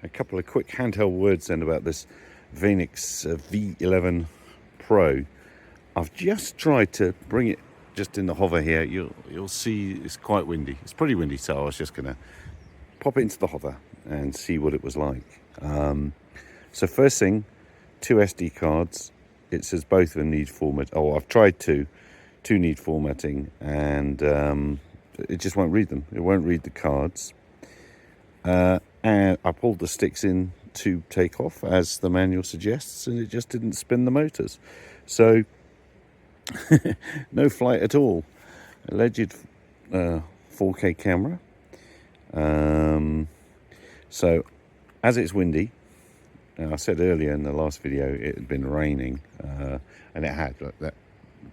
A couple of quick handheld words then about this Veeniix V11PRO. I've just tried to bring it just in the hover here. You'll see it's quite windy. It's pretty windy, so I was just going to pop it into the hover and see what it was like. So first thing, 2 SD cards. It says both of them need format. Oh, I've tried two need formatting, and it just won't read them. It won't read the cards. And I pulled the sticks in to take off as the manual suggests, and it just didn't spin the motors. So no flight at all. Alleged 4K camera. So as it's windy, I said earlier in the last video it had been raining, and it had. Look,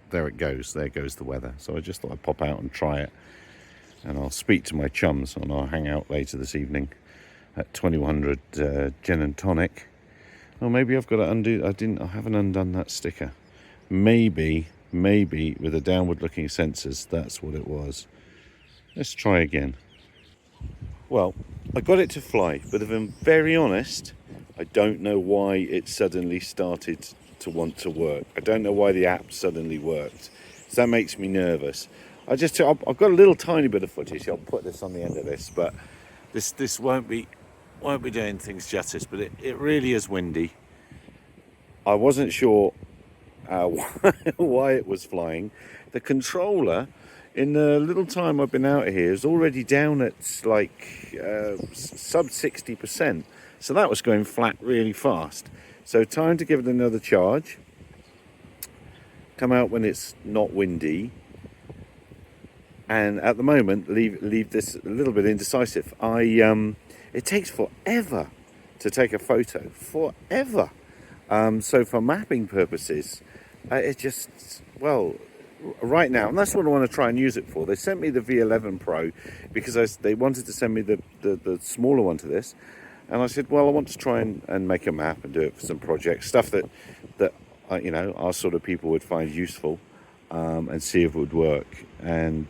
there it goes. There goes the weather. So I just thought I'd pop out and try it, and I'll speak to my chums, and I'll hang out later this evening at 2100 gin and tonic. Or maybe I've got to undo. I haven't undone that sticker. Maybe with the downward looking sensors, that's what it was. Let's try again. Well, I got it to fly, but if I'm very honest, I don't know why it suddenly started to want to work. I don't know why the app suddenly worked. So that makes me nervous. I've got a little tiny bit of footage. I'll put this on the end of this, but this won't be doing things justice. But it really is windy. I wasn't sure why it was flying. The controller, in the little time I've been out here, is already down at like sub 60%. So that was going flat really fast. So time to give it another charge. Come out when it's not windy. And at the moment, leave this a little bit indecisive. It takes forever to take a photo. Forever. So for mapping purposes, it just, well, right now, and that's what I want to try and use it for. They sent me the V11PRO because they wanted to send me the smaller one to this, and I said, well, I want to try and make a map and do it for some projects, stuff that you know, our sort of people would find useful, and see if it would work, and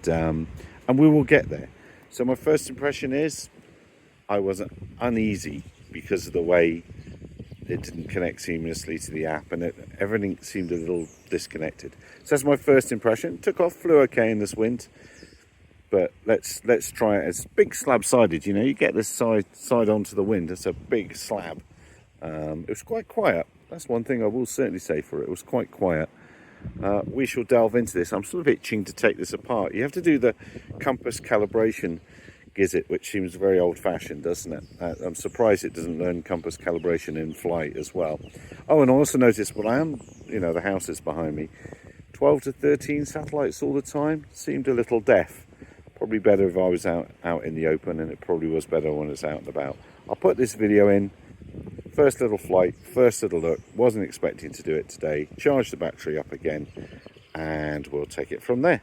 we will get there. So my first impression is I was uneasy because of the way it didn't connect seamlessly to the app, and everything seemed a little disconnected. So that's my first impression. Took off, flew okay in this wind, but let's try it. It's big slab-sided, you know. You get this side onto the wind. It's a big slab. It was quite quiet. That's one thing I will certainly say for it. It was quite quiet. We shall delve into this. I'm sort of itching to take this apart. You have to do the compass calibration gizzet, which seems very old-fashioned, doesn't it? I'm surprised it doesn't learn compass calibration in flight as well. Oh, and I also noticed, well, the house is behind me, 12 to 13 satellites all the time. Seemed a little deaf. Probably better if I was out in the open, and it probably was better when it's out and about. I'll put this video in. First little flight, first little look. Wasn't expecting to do it today. Charge the battery up again, and we'll take it from there.